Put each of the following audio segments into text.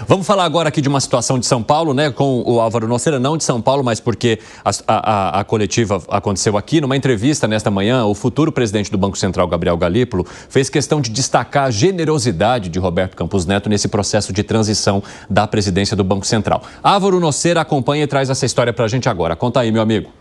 Vamos falar agora aqui de uma situação de São Paulo, né, com o Álvaro Nocera, não de São Paulo, mas porque a coletiva aconteceu aqui. Numa entrevista nesta manhã, o futuro presidente do Banco Central, Gabriel Galípolo, fez questão de destacar a generosidade de Roberto Campos Neto nesse processo de transição da presidência do Banco Central. Álvaro Nocera acompanha e traz essa história pra gente agora. Conta aí, meu amigo.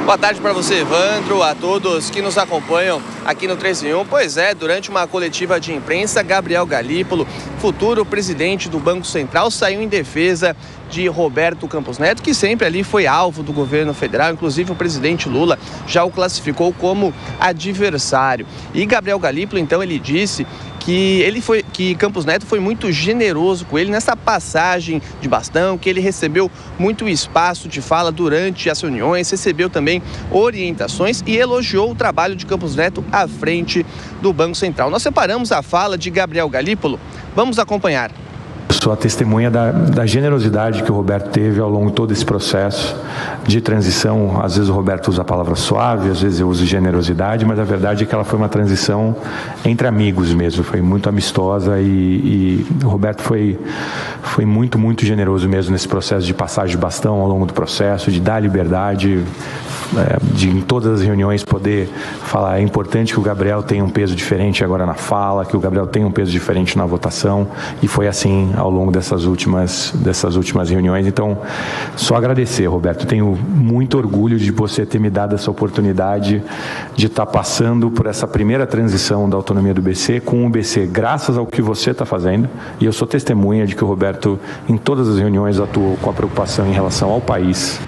Boa tarde para você, Evandro, a todos que nos acompanham aqui no 3 em 1. Pois é, durante uma coletiva de imprensa, Gabriel Galípolo, futuro presidente do Banco Central, saiu em defesa de Roberto Campos Neto, que sempre ali foi alvo do governo federal. Inclusive o presidente Lula já o classificou como adversário. E Gabriel Galípolo, então, ele disse que Campos Neto foi muito generoso com ele nessa passagem de bastão, que ele recebeu muito espaço de fala durante as reuniões, recebeu também orientações e elogiou o trabalho de Campos Neto à frente do Banco Central. Nós separamos a fala de Gabriel Galípolo, vamos acompanhar. Sou a testemunha da generosidade que o Roberto teve ao longo de todo esse processo de transição. Às vezes o Roberto usa a palavra suave, às vezes eu uso generosidade, mas a verdade é que ela foi uma transição entre amigos mesmo, foi muito amistosa e o Roberto foi muito, muito generoso mesmo nesse processo de passagem de bastão ao longo do processo, de dar liberdade, de em todas as reuniões poder falar. É importante que o Gabriel tenha um peso diferente agora na fala, que o Gabriel tenha um peso diferente na votação, e foi assim ao longo dessas últimas reuniões. Então, só agradecer, Roberto. Tenho muito orgulho de você ter me dado essa oportunidade de estar passando por essa primeira transição da autonomia do BC com o BC, graças ao que você está fazendo, e eu sou testemunha de que o Roberto, em todas as reuniões, atuou com a preocupação em relação ao país.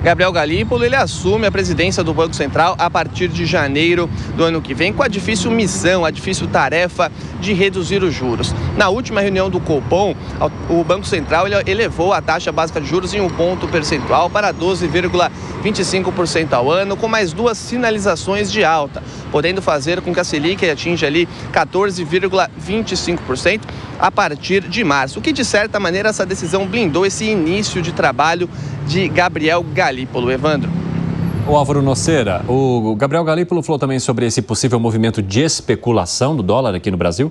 Gabriel Galípolo, ele assume a presidência do Banco Central a partir de janeiro do ano que vem, com a difícil missão, a difícil tarefa de reduzir os juros. Na última reunião do Copom, o Banco Central elevou a taxa básica de juros em 1 ponto percentual para 12,25% ao ano, com mais 2 sinalizações de alta, podendo fazer com que a Selic atinja ali 14,25% a partir de março. O que, de certa maneira, essa decisão blindou esse início de trabalho de Gabriel Galípolo. Evandro. O Álvaro Nocera, o Gabriel Galípolo falou também sobre esse possível movimento de especulação do dólar aqui no Brasil?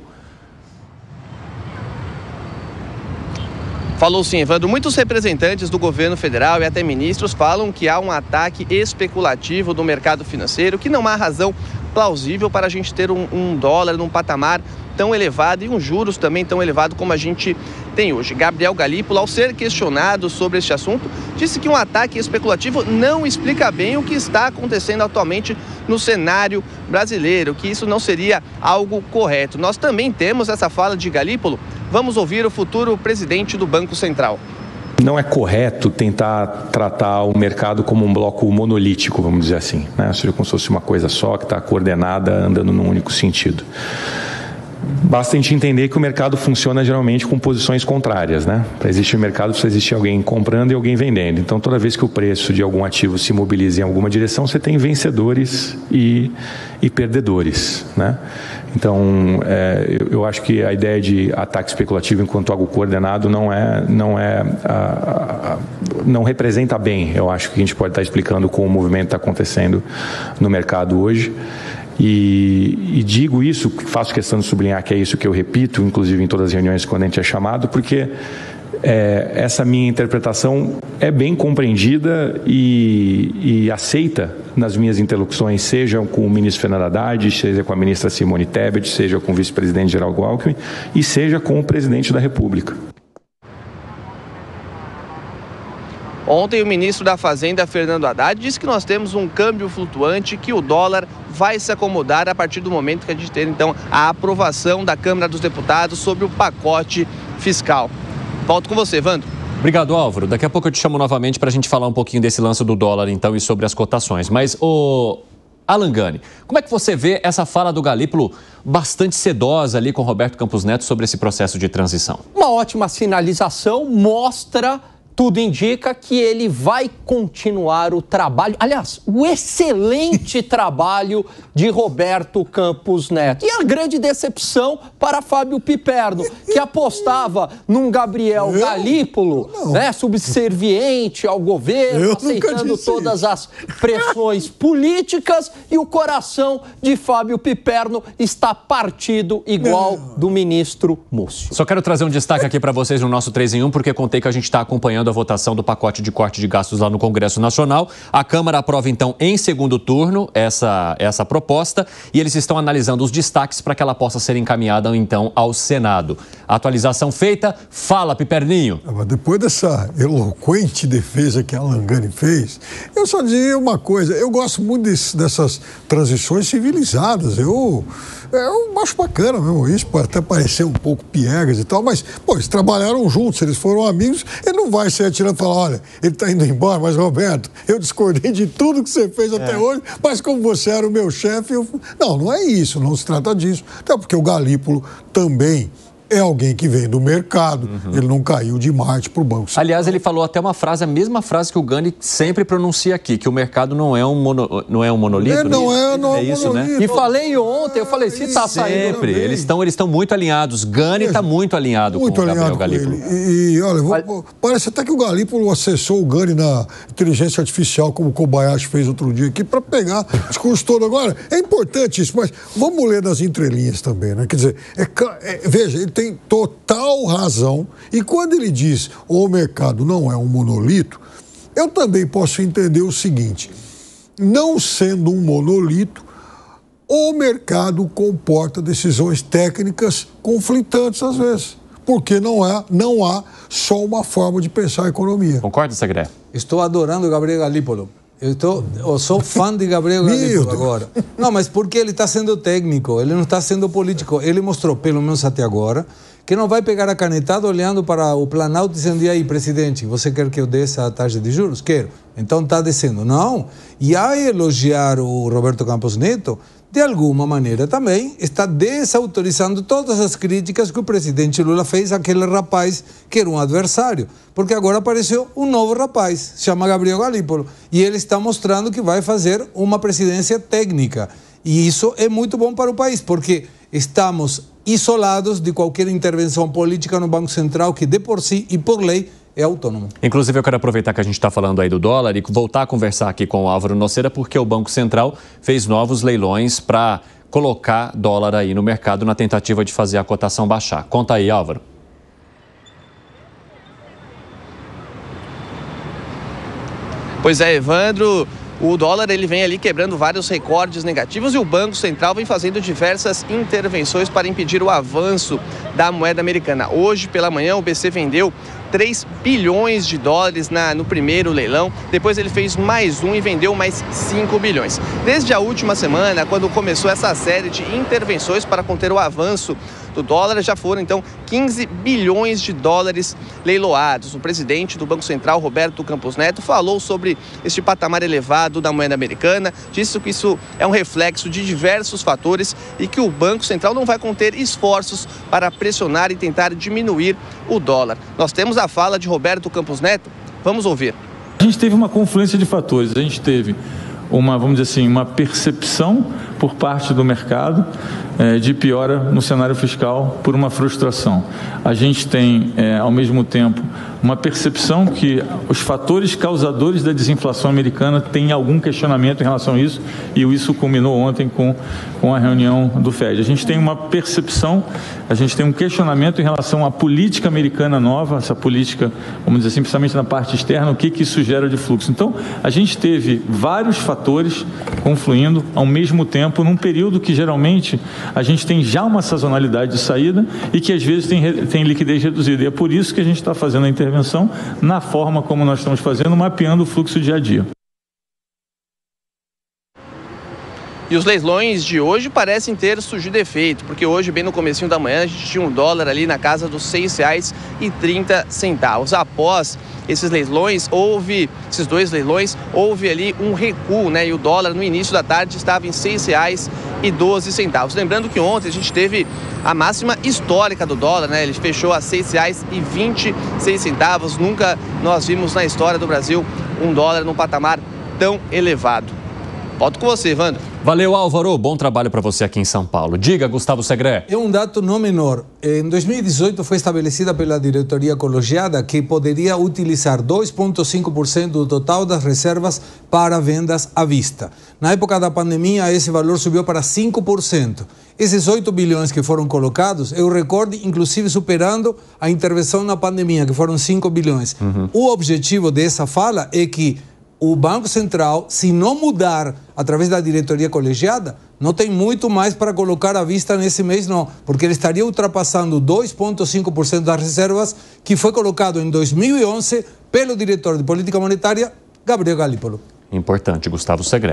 Falou sim, Evandro. Muitos representantes do governo federal e até ministros falam que há um ataque especulativo do mercado financeiro, que não há razão plausível para a gente ter um dólar num patamar tão elevado e um juros também tão elevado como a gente tem hoje. Gabriel Galípolo, ao ser questionado sobre este assunto, disse que um ataque especulativo não explica bem o que está acontecendo atualmente no cenário brasileiro, que isso não seria algo correto. Nós também temos essa fala de Galípolo. Vamos ouvir o futuro presidente do Banco Central. Não é correto tentar tratar o mercado como um bloco monolítico, vamos dizer assim, né? Ou seja, como se fosse uma coisa só que está coordenada, andando num único sentido. Basta a gente entender que o mercado funciona geralmente com posições contrárias, né? Para existir um mercado, precisa existir alguém comprando e alguém vendendo. Então, toda vez que o preço de algum ativo se mobiliza em alguma direção, você tem vencedores e perdedores, né? Então, eu acho que a ideia de ataque especulativo enquanto algo coordenado não representa bem. Eu acho que a gente pode estar explicando como o movimento está acontecendo no mercado hoje. E digo isso, faço questão de sublinhar que é isso que eu repito, inclusive em todas as reuniões quando a gente é chamado, porque essa minha interpretação é bem compreendida e aceita nas minhas interlocuções, seja com o ministro Fernando Haddad, seja com a ministra Simone Tebet, seja com o vice-presidente Geraldo Alckmin e seja com o presidente da República. Ontem, o ministro da Fazenda, Fernando Haddad, disse que nós temos um câmbio flutuante, que o dólar vai se acomodar a partir do momento que a gente ter, então, a aprovação da Câmara dos Deputados sobre o pacote fiscal. Volto com você, Evandro. Obrigado, Álvaro. Daqui a pouco eu te chamo novamente para a gente falar um pouquinho desse lance do dólar, então, e sobre as cotações. Mas, Alan Gani, como é que você vê essa fala do Galípolo bastante sedosa ali com Roberto Campos Neto sobre esse processo de transição? Uma ótima sinalização, mostra tudo indica que ele vai continuar o trabalho, aliás, o excelente trabalho de Roberto Campos Neto. E a grande decepção para Fábio Piperno, que apostava num Gabriel Galípolo, né, subserviente ao governo, aceitando todas as pressões políticas, e o coração de Fábio Piperno está partido igual do ministro Múcio. Só quero trazer um destaque aqui para vocês no nosso 3 em 1, porque contei que a gente está acompanhando a votação do pacote de corte de gastos lá no Congresso Nacional. A Câmara aprova, então, em segundo turno, essa proposta, e eles estão analisando os destaques para que ela possa ser encaminhada, então, ao Senado. A atualização feita. Fala, Piperninho. Depois dessa eloquente defesa que a Alan Gani fez, eu só diria uma coisa: eu gosto muito dessas transições civilizadas. Eu acho bacana mesmo isso, pode até parecer um pouco piegas e tal, mas, pô, eles trabalharam juntos, eles foram amigos, ele não vai sair atirando e falar, olha, ele tá indo embora, mas, Roberto, eu discordei de tudo que você fez até hoje, mas como você era o meu chefe, não é isso, não se trata disso, até porque o Galípolo também é alguém que vem do mercado, ele não caiu de Marte para o Banco Central. Aliás, ele falou até a mesma frase que o Gani sempre pronuncia aqui, que o mercado não é um monolito. Não é isso, monolito. Né? E falei ontem, eu falei, se está saindo... Sempre, eles estão muito alinhados. Gani está muito alinhado com o Gabriel Galípolo. E olha, parece até que o Galípolo acessou o Gani na inteligência artificial, como o Kobayashi fez outro dia aqui, para pegar o discurso todo. Agora, é importante isso, mas vamos ler nas entrelinhas também, né? Quer dizer, veja, ele tem total razão, e quando ele diz o mercado não é um monolito, eu também posso entender o seguinte: não sendo um monolito, o mercado comporta decisões técnicas conflitantes às vezes, porque não há só uma forma de pensar a economia. Concorda, Segré? Estou adorando o Gabriel Galípolo. Eu sou fã de Gabriel Galípolo agora. Não, mas porque ele está sendo técnico, ele não está sendo político. Ele mostrou, pelo menos até agora, que não vai pegar a canetada olhando para o Planalto dizendo, e aí, presidente, você quer que eu desça a taxa de juros? Quero. Então está descendo. Não. E ao elogiar o Roberto Campos Neto, de alguma maneira também está desautorizando todas as críticas que o presidente Lula fez àquele rapaz que era um adversário. Porque agora apareceu um novo rapaz, se chama Gabriel Galípolo, e ele está mostrando que vai fazer uma presidência técnica. E isso é muito bom para o país, porque estamos isolados de qualquer intervenção política no Banco Central, que de por si e por lei é autônomo. Inclusive, eu quero aproveitar que a gente está falando aí do dólar e voltar a conversar aqui com o Álvaro Nocera, porque o Banco Central fez novos leilões para colocar dólar aí no mercado na tentativa de fazer a cotação baixar. Conta aí, Álvaro. Pois é, Evandro, o dólar ele vem ali quebrando vários recordes negativos e o Banco Central vem fazendo diversas intervenções para impedir o avanço da moeda americana. Hoje, pela manhã, o BC vendeu 3 bilhões de dólares no primeiro leilão, depois ele fez mais um e vendeu mais 5 bilhões. Desde a última semana, quando começou essa série de intervenções para conter o avanço do dólar, já foram então 15 bilhões de dólares leiloados. O presidente do Banco Central, Roberto Campos Neto, falou sobre este patamar elevado da moeda americana, disse que isso é um reflexo de diversos fatores e que o Banco Central não vai conter esforços para pressionar e tentar diminuir o dólar. Nós temos a fala de Roberto Campos Neto, vamos ouvir. A gente teve uma confluência de fatores, a gente teve vamos dizer assim, uma percepção por parte do mercado de piora no cenário fiscal por uma frustração. A gente tem, ao mesmo tempo, uma percepção que os fatores causadores da desinflação americana têm algum questionamento em relação a isso, e isso culminou ontem com a reunião do FED. A gente tem uma percepção, a gente tem um questionamento em relação à política americana nova, essa política, vamos dizer assim, principalmente na parte externa, o que isso gera de fluxo. Então, a gente teve vários fatores confluindo ao mesmo tempo, num período que geralmente a gente tem já uma sazonalidade de saída e que às vezes tem liquidez reduzida. E é por isso que a gente está fazendo a intervenção na forma como nós estamos fazendo, mapeando o fluxo dia a dia. E os leilões de hoje parecem ter surgido efeito, porque hoje, bem no comecinho da manhã, a gente tinha um dólar ali na casa dos R$ 6,30. Após esses dois leilões, houve ali um recuo, né? E o dólar no início da tarde estava em R$ 6,12. Lembrando que ontem a gente teve a máxima histórica do dólar, né? Ele fechou a R$ 6,26. Nunca nós vimos na história do Brasil um dólar num patamar tão elevado. Volto com você, Evandro. Valeu, Álvaro. Bom trabalho para você aqui em São Paulo. Diga, Gustavo Segré. É um dado não menor. Em 2018 foi estabelecida pela diretoria colegiada que poderia utilizar 2,5% do total das reservas para vendas à vista. Na época da pandemia, esse valor subiu para 5%. Esses 8 bilhões que foram colocados é o recorde, inclusive superando a intervenção na pandemia, que foram 5 bilhões. O objetivo dessa fala é que o Banco Central, se não mudar através da diretoria colegiada, não tem muito mais para colocar à vista nesse mês, não. Porque ele estaria ultrapassando 2,5% das reservas que foi colocado em 2011 pelo diretor de política monetária, Gabriel Galípolo. Importante, Gustavo Segré.